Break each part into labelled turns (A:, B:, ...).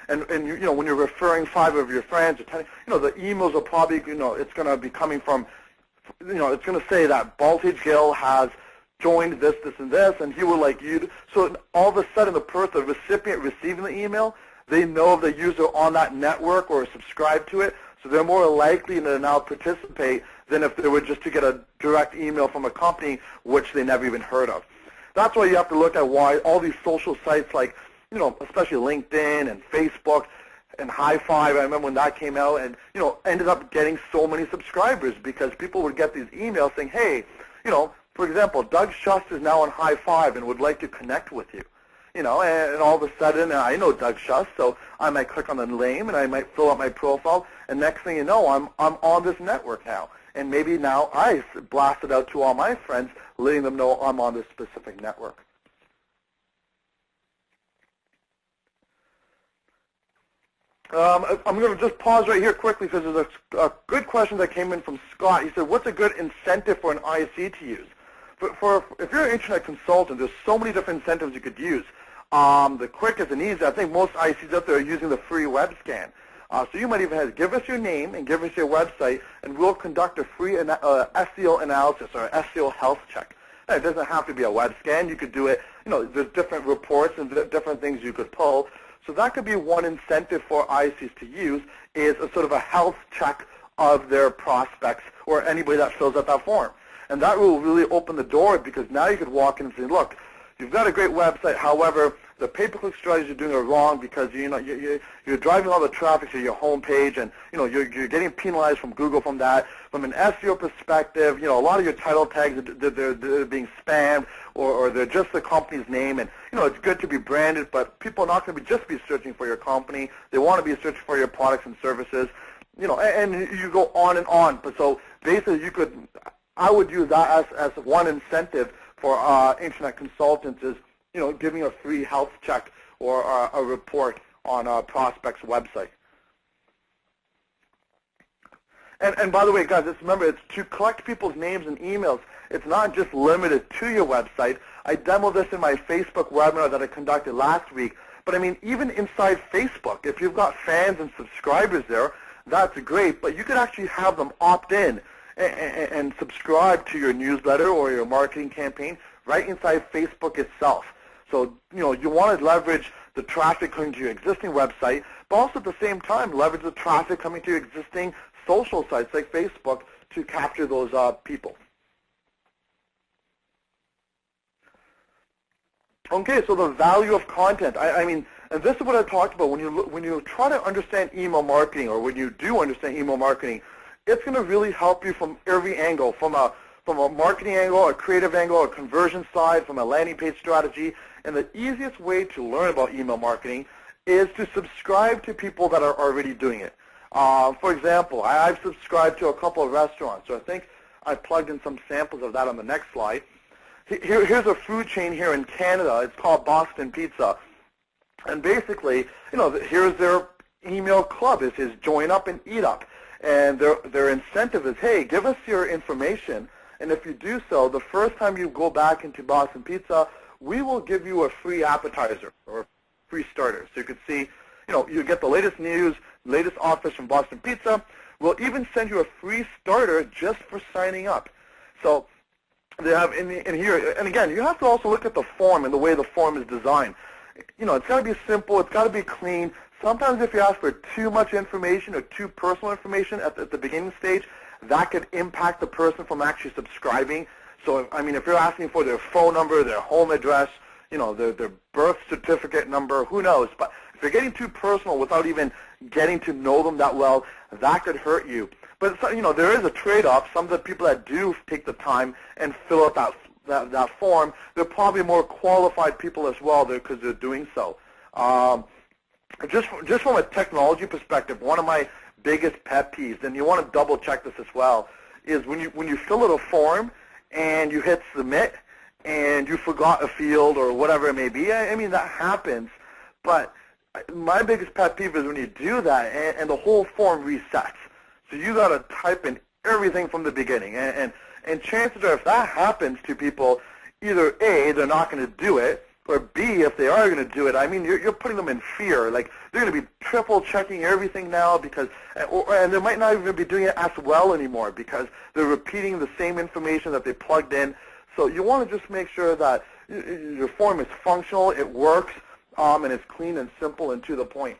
A: and you know, when you're referring 5 of your friends or 10, you know, the emails are probably, you know, it's going to be coming from, you know, it's going to say that Voltage Gill has joined this, this, and this, and he would like you to, so all of a sudden the recipient receiving the email, they know of the user on that network or subscribe to it, so they're more likely to now participate than if they were just to get a direct email from a company which they never even heard of. That's why you have to look at why all these social sites like, you know, especially LinkedIn and Facebook and High Five, I remember when that came out, and, you know, ended up getting so many subscribers because people would get these emails saying, hey, you know, for example, Doug Schuss is now on High Five and would like to connect with you. You know, and all of a sudden, I know Doug Schuss, so I might click on the name and I might fill out my profile, and next thing you know, I'm on this network now. And maybe now I blast it out to all my friends, letting them know I'm on this specific network. I'm going to just pause right here quickly because there's a good question that came in from Scott. He said, what's a good incentive for an IC to use? If you're an internet consultant, there's so many different incentives you could use. The quickest and easiest, I think most ICs out there are using the free web scan. So you might even have, give us your name and give us your website, and we'll conduct a free SEO analysis or SEO health check. Now, it doesn't have to be a web scan. You could do it, you know, there's different reports and different things you could pull. So that could be one incentive for ICs to use, is a sort of a health check of their prospects or anybody that fills out that form. And that will really open the door, because now you could walk in and say, look, you've got a great website, however, the pay-per-click strategies you're doing are wrong because, you know, you're driving all the traffic to your homepage, and, you know, you're getting penalized from Google from that. From an SEO perspective, you know, a lot of your title tags, they're being spammed, or they're just the company's name, and, you know, it's good to be branded, but people are not going to just be searching for your company. They want to be searching for your products and services, you know, and you go on and on. But so basically I would use that as one incentive for internet consultants, is, you know, giving a free health check or a report on a prospect's website. And by the way, guys, just remember, it's to collect people's names and emails. It's not just limited to your website. I demoed this in my Facebook webinar that I conducted last week. But, I mean, even inside Facebook, if you've got fans and subscribers there, that's great. But you could actually have them opt in and subscribe to your newsletter or your marketing campaign right inside Facebook itself. So, you know, you want to leverage the traffic coming to your existing website, but also at the same time leverage the traffic coming to your existing social sites like Facebook to capture those people. Okay, so the value of content. I mean, and this is what I talked about. When you try to understand email marketing, or when you do understand email marketing, it's going to really help you from every angle, from a marketing angle, a creative angle, a conversion side, from a landing page strategy. And the easiest way to learn about email marketing is to subscribe to people that are already doing it. For example, I've subscribed to a couple of restaurants, so I think I plugged in some samples of that on the next slide. Here's a food chain here in Canada. It's called Boston Pizza. And basically, you know, here's their email club. It says join up and eat up. And their incentive is, hey, give us your information, and if you do so, the first time you go back into Boston Pizza, we will give you a free appetizer or free starter. So you could see, you know, you get the latest news, latest offers from Boston Pizza. We'll even send you a free starter just for signing up. So they have in here, and again, you have to also look at the form and the way the form is designed. You know, it's got to be simple. It's got to be clean. Sometimes if you ask for too much information or too personal information at the beginning stage, that could impact the person from actually subscribing. So, I mean, if you're asking for their phone number, their home address, you know, their birth certificate number, who knows? But if you're getting too personal without even getting to know them that well, that could hurt you. But, you know, there is a trade-off. Some of the people that do take the time and fill out that form, they're probably more qualified people as well because they're doing so. Just from a technology perspective, one of my biggest pet peeves, and you want to double check this as well, is when you fill out a form and you hit submit and you forgot a field or whatever it may be. I mean, that happens, but my biggest pet peeve is when you do that and the whole form resets. So you got to type in everything from the beginning, and chances are if that happens to people, either A, they're not going to do it, or B, if they are going to do it, I mean, you're putting them in fear. Like, they're going to be triple checking everything now because, and they might not even be doing it as well anymore because they're repeating the same information that they plugged in. So you want to just make sure that your form is functional, it works, and it's clean and simple and to the point.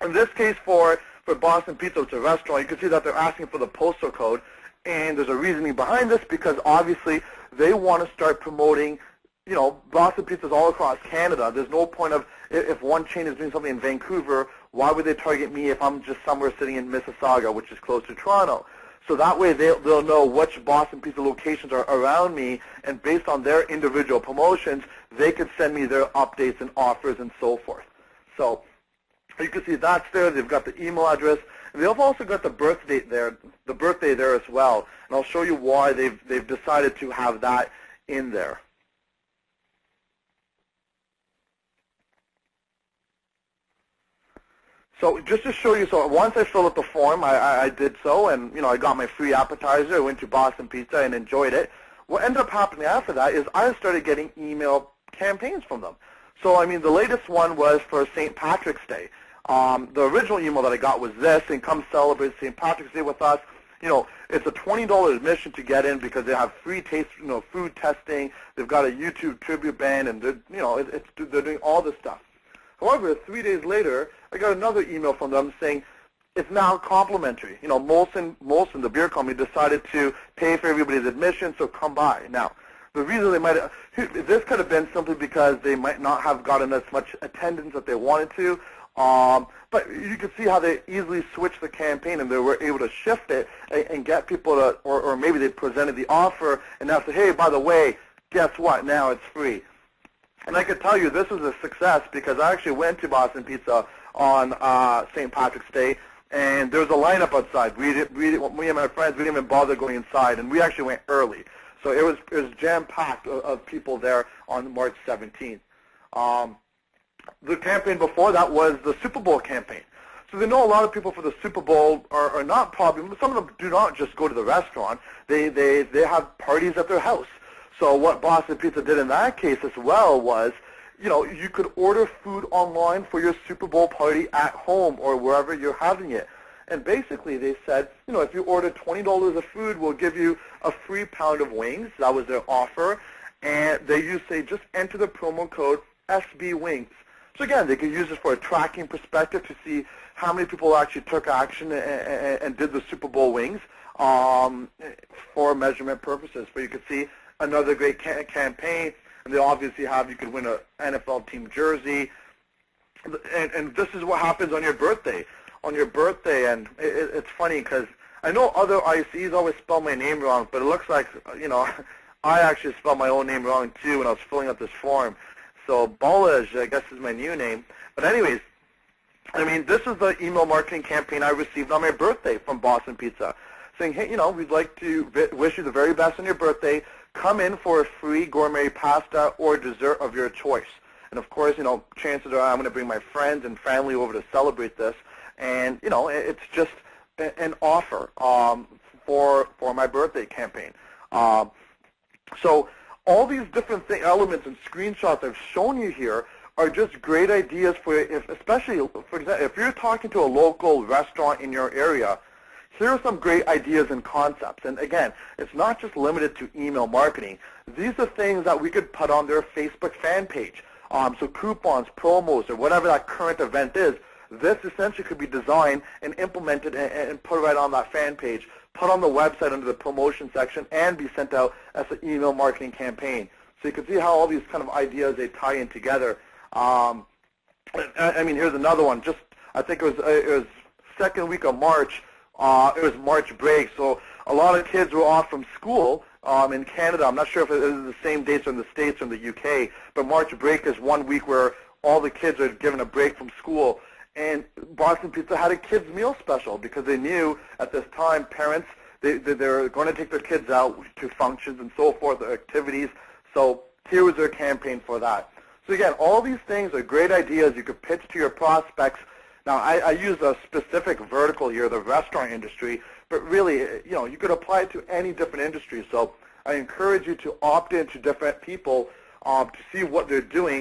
A: In this case, for Boston Pizza, it's a restaurant, you can see that they're asking for the postal code, and there's a reasoning behind this because obviously they want to start promoting, you know, Boston Pizzas all across Canada. There's no point of, if one chain is doing something in Vancouver, why would they target me if I'm just somewhere sitting in Mississauga, which is close to Toronto? So that way they'll know which Boston Pizza locations are around me, and based on their individual promotions, they could send me their updates and offers and so forth. So you can see that's there. They've got the email address. And they've also got the birth date there, the birthday there as well. And I'll show you why they've decided to have that in there. So just to show you, so once I filled out the form, I did so, and I got my free appetizer. I went to Boston Pizza and enjoyed it. What ended up happening after that is I started getting email campaigns from them. So I mean, the latest one was for St. Patrick's Day. The original email that I got was this, and come celebrate St. Patrick's Day with us. It's a $20 admission to get in because they have free taste, food testing. They've got a YouTube tribute band, and they're doing all this stuff. However, 3 days later, I got another email from them saying it's now complimentary. Molson, the beer company, decided to pay for everybody's admission, so come by. Now, the reason they might have, this could have been simply because they might not have gotten as much attendance that they wanted to. But you can see how they easily switched the campaign, and they were able to shift it and get people to, or maybe they presented the offer and now say, hey, by the way, guess what? Now it's free. And I can tell you this was a success because I actually went to Boston Pizza on St. Patrick's Day, and there was a lineup outside. Me and my friends, we didn't even bother going inside, and we actually went early. So it was jam-packed of people there on March 17th. The campaign before that was the Super Bowl campaign. So they know a lot of people for the Super Bowl are not probably, some of them do not just go to the restaurant. They have parties at their house. So what Boston Pizza did in that case as well was, you could order food online for your Super Bowl party at home or wherever you're having it. And basically they said, if you order $20 of food, we'll give you a free pound of wings. That was their offer. And they used to say, just enter the promo code SB Wings. So again, they could use it for a tracking perspective to see how many people actually took action and did the Super Bowl wings for measurement purposes. But you could see another great campaign, and they obviously have, you could win an NFL team jersey. And this is what happens on your birthday. On your birthday, and it's funny because I know other ICs always spell my name wrong, but it looks like, I actually spelled my own name wrong too when I was filling out this form. So Balaj, I guess, is my new name. But anyways, I mean, this is the email marketing campaign I received on my birthday from Boston Pizza, saying, hey, we'd like to wish you the very best on your birthday. Come in for a free gourmet pasta or dessert of your choice. And of course, chances are I'm going to bring my friends and family over to celebrate this. And, it's just an offer for my birthday campaign. So all these different elements and screenshots I've shown you here are just great ideas for, especially, for example, if you're talking to a local restaurant in your area, here are some great ideas and concepts. And again, it's not just limited to email marketing. These are things that we could put on their Facebook fan page. So coupons, promos, or whatever that current event is, this essentially could be designed and implemented and put right on that fan page, put on the website under the promotion section, and be sent out as an email marketing campaign. So you can see how all these kind of ideas, they tie in together. I mean, here's another one. Just, I think it was second week of March. It was March break, so a lot of kids were off from school in Canada. I'm not sure if it is the same dates in the States or in the UK, but March break is 1 week where all the kids are given a break from school. And Boston Pizza had a kids meal special because they knew at this time parents, they're going to take their kids out to functions and so forth, activities. So here was their campaign for that. So again, all these things are great ideas you could pitch to your prospects. Now, I use a specific vertical here, the restaurant industry, but really, you could apply it to any different industry. So I encourage you to opt in to different people to see what they're doing